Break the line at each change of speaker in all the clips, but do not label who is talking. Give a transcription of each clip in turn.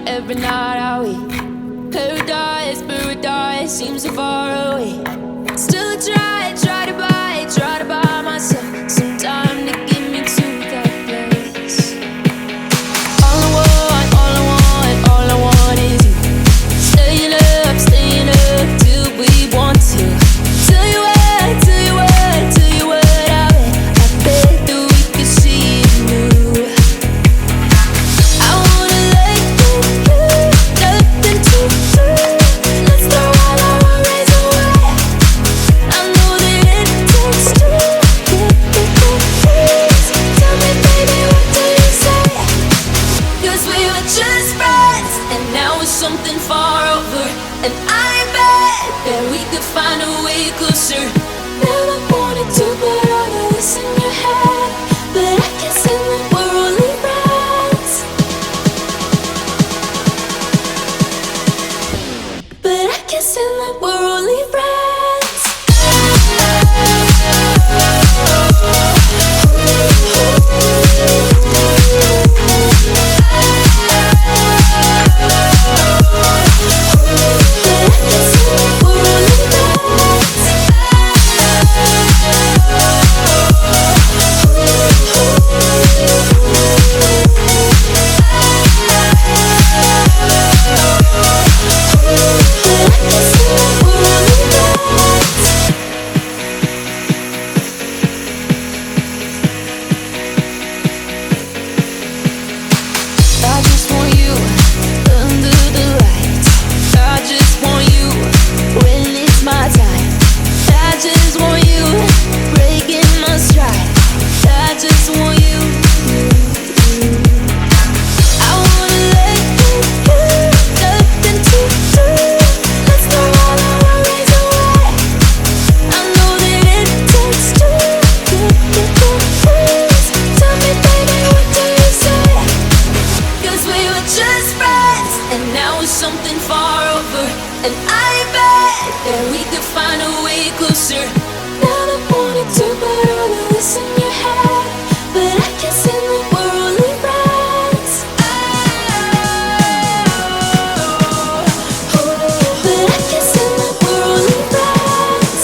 every night are we? Paradise, paradise seems so far away. Still I try to buy myself some time to get me to that place. All I want is you. Staying up till we want to. Tell you what, I bet that we could see it new. I wanna let you, nothing to do. Let's throw all our worries away. I know that it takes two to get the peace. Tell me, baby, what do you say? 'Cause we were just friends, and now it's something far over. And I bet that we could find a way closer. Never wanted to put all of this in your head, but I guess in the we're only friends. But I guess in the we're only friends. I just want you under the lights. I just want you when it's my time. I just want you breaking my stride. I just want you. I wanna let you go, nothing to do. Let's throw all our worries away. I know that it takes two to get the peace. Tell me, baby, what do you say? 'Cause we were just friends, and now it's something far over. And I bet that we could find a way closer. Never wanted to put all of this in your head, but I guess in the we're only friends. But I guess in the we're only friends.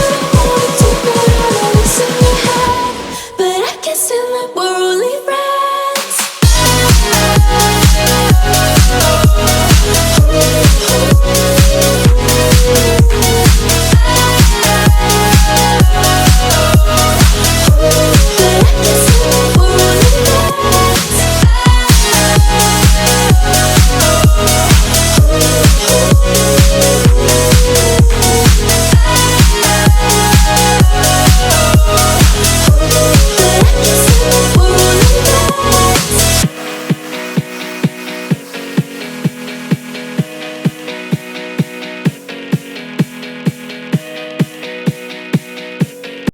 Never wanted to put all of this in your head, but I guess in the we're only friends.